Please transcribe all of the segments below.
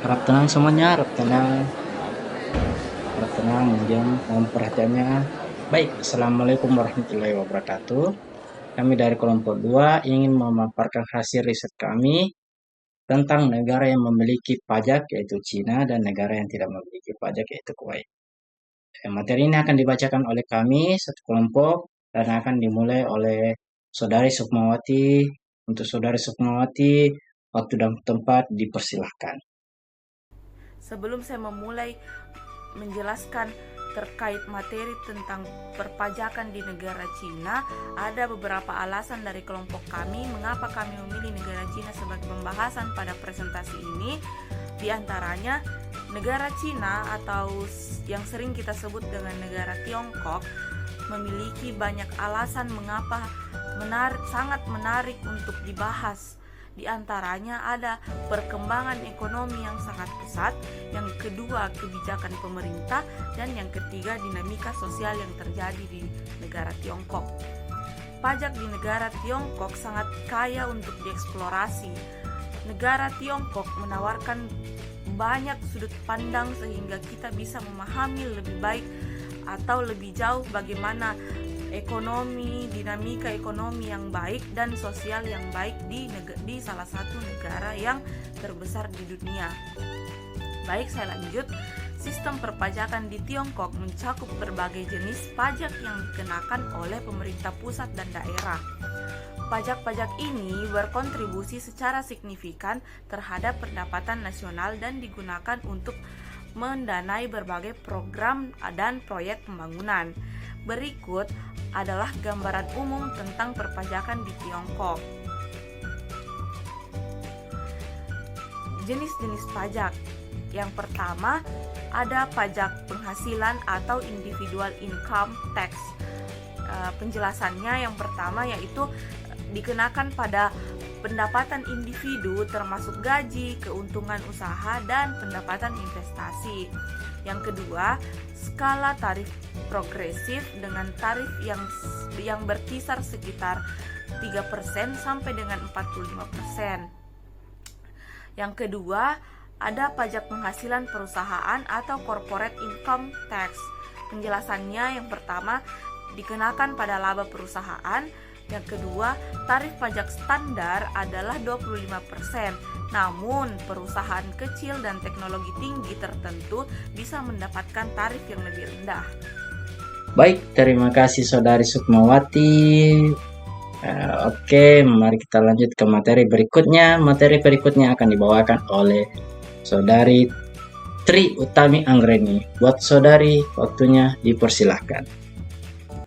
Harap tenang semuanya, harap tenang, mohon perhatiannya. Baik, Assalamualaikum warahmatullahi wabarakatuh. Kami dari kelompok 2 ingin memaparkan hasil riset kami tentang negara yang memiliki pajak yaitu Cina dan negara yang tidak memiliki pajak yaitu Kuwait. Materi ini akan dibacakan oleh kami satu kelompok dan akan dimulai oleh Saudari Sukmawati. Untuk Saudari Sukmawati, waktu dan tempat dipersilahkan. Sebelum saya memulai menjelaskan terkait materi tentang perpajakan di negara Cina, ada beberapa alasan dari kelompok kami mengapa kami memilih negara Cina sebagai pembahasan pada presentasi ini. Di antaranya, negara Cina atau yang sering kita sebut dengan negara Tiongkok memiliki banyak alasan mengapa sangat menarik untuk dibahas. Di antaranya ada perkembangan ekonomi yang sangat pesat, yang kedua kebijakan pemerintah, dan yang ketiga dinamika sosial yang terjadi di negara Tiongkok. Pajak di negara Tiongkok sangat kaya untuk dieksplorasi. Negara Tiongkok menawarkan banyak sudut pandang sehingga kita bisa memahami lebih baik atau lebih jauh bagaimana ekonomi, dinamika ekonomi yang baik dan sosial yang baik di salah satu negara yang terbesar di dunia. Baik, saya lanjut. Sistem perpajakan di Tiongkok mencakup berbagai jenis pajak yang dikenakan oleh pemerintah pusat dan daerah. Pajak-pajak ini berkontribusi secara signifikan terhadap pendapatan nasional dan digunakan untuk mendanai berbagai program dan proyek pembangunan. Berikut adalah gambaran umum tentang perpajakan di Tiongkok. Jenis-jenis pajak. Yang pertama, ada pajak penghasilan atau individual income tax. Penjelasannya yang pertama yaitu dikenakan pada pendapatan individu termasuk gaji, keuntungan usaha, dan pendapatan investasi. Yang kedua, skala tarif progresif dengan tarif yang berkisar sekitar 3% sampai dengan 45%. Yang kedua, ada pajak penghasilan perusahaan atau corporate income tax. Penjelasannya yang pertama, dikenakan pada laba perusahaan. Yang kedua, tarif pajak standar adalah 25%. Namun, perusahaan kecil dan teknologi tinggi tertentu bisa mendapatkan tarif yang lebih rendah. Baik, terima kasih Saudari Sukmawati. Oke, mari kita lanjut ke materi berikutnya. Materi berikutnya akan dibawakan oleh Saudari Tri Utami Anggreni. Buat Saudari, waktunya dipersilahkan.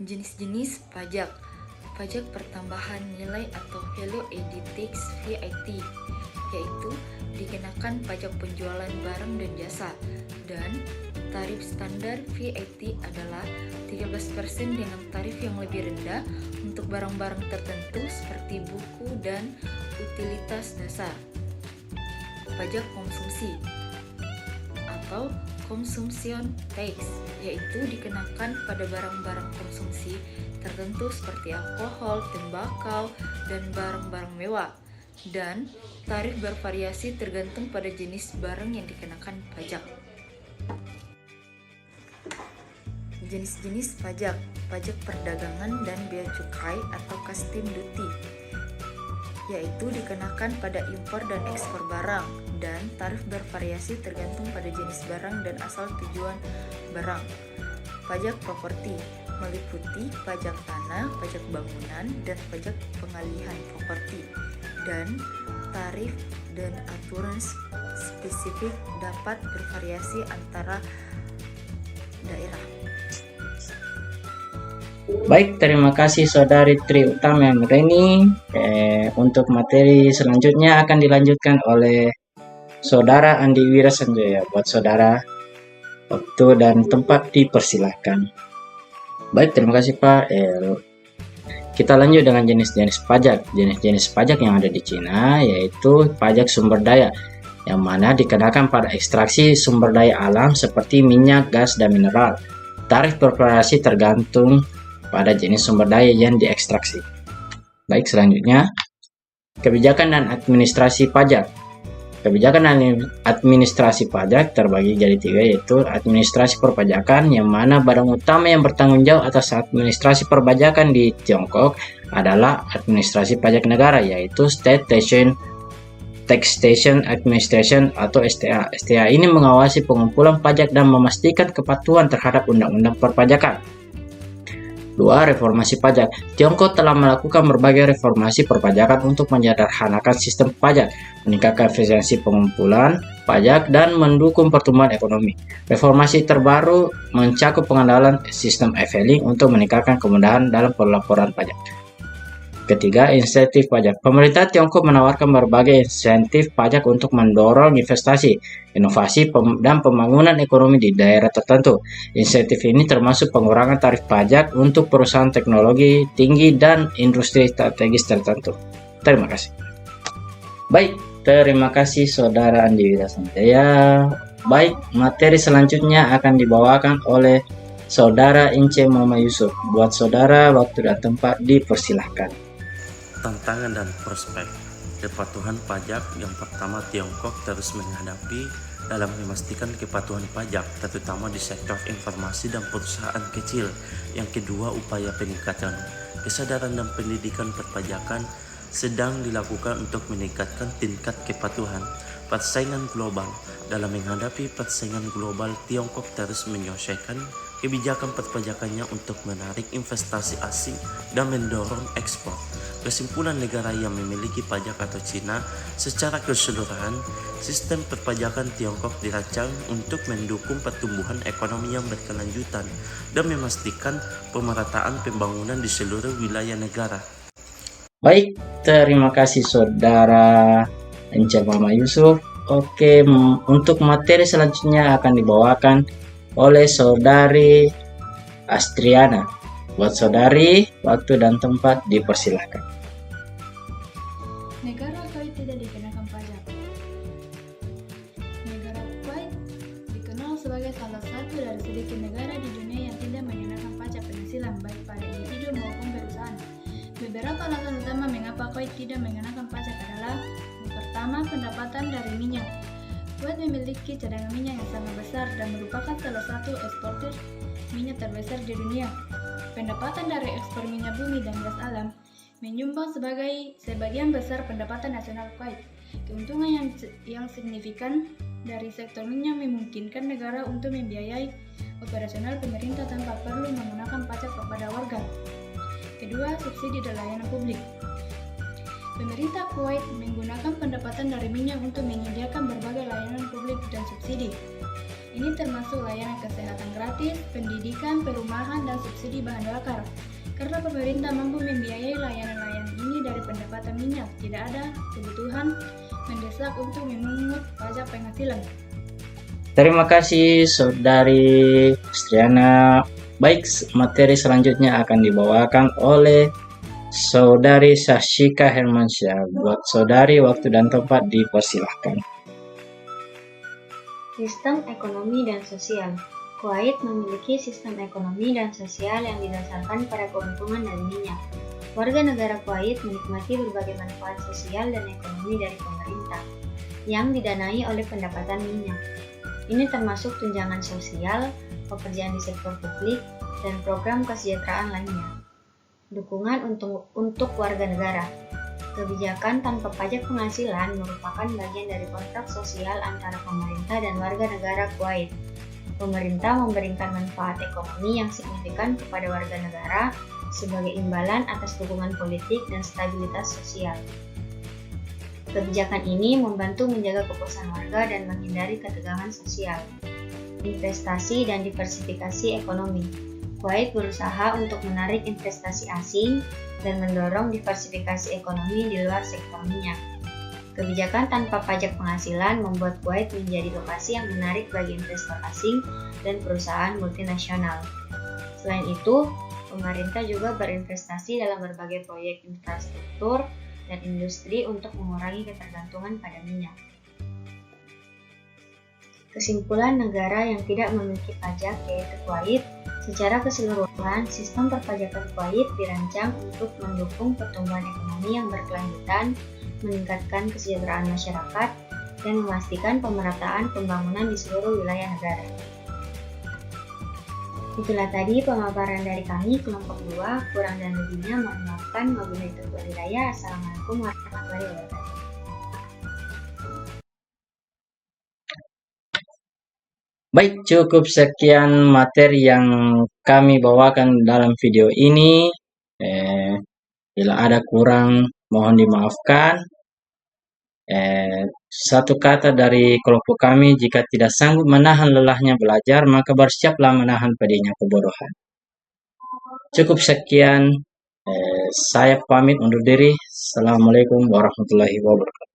Jenis-jenis pajak. Pajak pertambahan nilai atau value added tax VAT, yaitu dikenakan pajak penjualan barang dan jasa, dan tarif standar VAT adalah 13% dengan tarif yang lebih rendah untuk barang-barang tertentu seperti buku dan utilitas dasar. Pajak konsumsi atau consumption tax, yaitu dikenakan pada barang-barang konsumsi tertentu seperti alkohol, tembakau, dan barang-barang mewah, dan tarif bervariasi tergantung pada jenis barang yang dikenakan pajak. Jenis-jenis pajak. Pajak perdagangan dan bea cukai atau custom duty, yaitu dikenakan pada impor dan ekspor barang, dan tarif bervariasi tergantung pada jenis barang dan asal tujuan barang. Pajak properti meliputi pajak tanah, pajak bangunan, dan pajak pengalihan properti, dan tarif dan aturan spesifik dapat bervariasi antara daerah. Baik, terima kasih Saudari Tri Utami Anggreni. Untuk materi selanjutnya akan dilanjutkan oleh Saudara Andi Wirasanjaya. Buat Saudara, waktu dan tempat dipersilahkan. Baik, terima kasih Pak. Kita lanjut dengan jenis-jenis pajak. Jenis-jenis pajak yang ada di Cina yaitu pajak sumber daya, yang mana dikenakan pada ekstraksi sumber daya alam seperti minyak, gas, dan mineral. Tarif bervariasi tergantung pada jenis sumber daya yang diekstraksi. Baik, selanjutnya kebijakan dan administrasi pajak. Kebijakan administrasi pajak terbagi jadi 3, yaitu administrasi perpajakan, yang mana badan utama yang bertanggung jawab atas administrasi perpajakan di Tiongkok adalah administrasi pajak negara, yaitu State Taxation Administration atau STA. STA ini mengawasi pengumpulan pajak dan memastikan kepatuhan terhadap undang-undang perpajakan. 2. Reformasi pajak. Tiongkok telah melakukan berbagai reformasi perpajakan untuk menyederhanakan sistem pajak, meningkatkan efisiensi pengumpulan pajak, dan mendukung pertumbuhan ekonomi. Reformasi terbaru mencakup pengendalian sistem e-filing untuk meningkatkan kemudahan dalam pelaporan pajak. Ketiga, insentif pajak. Pemerintah Tiongkok menawarkan berbagai insentif pajak untuk mendorong investasi, inovasi, dan pembangunan ekonomi di daerah tertentu. Insentif ini termasuk pengurangan tarif pajak untuk perusahaan teknologi tinggi dan industri strategis tertentu. Terima kasih. Baik, terima kasih Saudara Andi Wirasantaya. Baik, materi selanjutnya akan dibawakan oleh Saudara Ince Mama Yusuf. Buat saudara, waktu dan tempat dipersilahkan. Tantangan dan prospek kepatuhan pajak. Yang pertama, Tiongkok terus menghadapi dalam memastikan kepatuhan pajak, terutama di sektor informasi dan perusahaan kecil. Yang kedua, upaya peningkatan kesadaran dan pendidikan perpajakan sedang dilakukan untuk meningkatkan tingkat kepatuhan. Persaingan global. Dalam menghadapi persaingan global, Tiongkok terus menyelesaikan kebijakan perpajakannya untuk menarik investasi asing dan mendorong ekspor. Kesimpulan, negara yang memiliki pajak atau Cina secara keseluruhan, sistem perpajakan Tiongkok dirancang untuk mendukung pertumbuhan ekonomi yang berkelanjutan dan memastikan pemerataan pembangunan di seluruh wilayah negara. Baik, terima kasih Saudara Ince Mama Yusuf. Oke, untuk materi selanjutnya akan dibawakan oleh Saudari Astriana. Buat saudari, waktu dan tempat dipersilahkan. Negara Kuwait tidak dikenakan pajak. Negara Kuwait dikenal sebagai salah satu dari sedikit negara di dunia yang tidak mengenakan pajak penghasilan baik pada individu maupun perusahaan. Beberapa alasan utama mengapa Kuwait tidak mengenakan pajak adalah: yang pertama, pendapatan dari minyak. Kuwait memiliki cadangan minyak yang sangat besar dan merupakan salah satu eksportir minyak terbesar di dunia. Pendapatan dari ekspor minyak bumi dan gas alam menyumbang sebagian besar pendapatan nasional Kuwait. Keuntungan yang signifikan dari sektor minyak memungkinkan negara untuk membiayai operasional pemerintah tanpa perlu menggunakan pajak kepada warga. Kedua, subsidi dan layanan publik. Pemerintah Kuwait menggunakan pendapatan dari minyak untuk menyediakan berbagai layanan publik dan subsidi. Ini termasuk layanan kesehatan gratis, pendidikan, perumahan, dan subsidi bahan bakar. Karena pemerintah mampu membiayai layanan-layanan ini dari pendapatan minyak, tidak ada kebutuhan mendesak untuk memungut pajak penghasilan. Terima kasih Saudari Astriana. Baik, materi selanjutnya akan dibawakan oleh Saudari Sashika Hermansyah. Buat saudari, waktu dan tempat dipersilahkan. Sistem ekonomi dan sosial. Kuwait memiliki sistem ekonomi dan sosial yang didasarkan pada keuntungan dari minyak. Warga negara Kuwait menikmati berbagai manfaat sosial dan ekonomi dari pemerintah yang didanai oleh pendapatan minyak. Ini termasuk tunjangan sosial, pekerjaan di sektor publik, dan program kesejahteraan lainnya. Dukungan untuk warga negara. Kebijakan tanpa pajak penghasilan merupakan bagian dari kontrak sosial antara pemerintah dan warga negara Kuwait. Pemerintah memberikan manfaat ekonomi yang signifikan kepada warga negara sebagai imbalan atas dukungan politik dan stabilitas sosial. Kebijakan ini membantu menjaga kepuasan warga dan menghindari ketegangan sosial. Investasi dan diversifikasi ekonomi. Kuwait berusaha untuk menarik investasi asing dan mendorong diversifikasi ekonomi di luar sektor minyak. Kebijakan tanpa pajak penghasilan membuat Kuwait menjadi lokasi yang menarik bagi investor asing dan perusahaan multinasional. Selain itu, pemerintah juga berinvestasi dalam berbagai proyek infrastruktur dan industri untuk mengurangi ketergantungan pada minyak. Kesimpulan, negara yang tidak memiliki pajak yaitu Kuwait. Secara keseluruhan, sistem perpajakan Kuwait dirancang untuk mendukung pertumbuhan ekonomi yang berkelanjutan, meningkatkan kesejahteraan masyarakat, dan memastikan pemerataan pembangunan di seluruh wilayah negara. Itulah tadi pemaparan dari kami kelompok 2, kurang dan lebihnya mohon maafkan. Wabillahi taufiq wal hidayah. Assalamualaikum warahmatullahi wabarakatuh. Baik, cukup sekian materi yang kami bawakan dalam video ini. Bila ada kurang, mohon dimaafkan. Satu kata dari kelompok kami, jika tidak sanggup menahan lelahnya belajar, maka bersiaplah menahan pedihnya kebodohan. Cukup sekian, saya pamit undur diri. Assalamualaikum warahmatullahi wabarakatuh.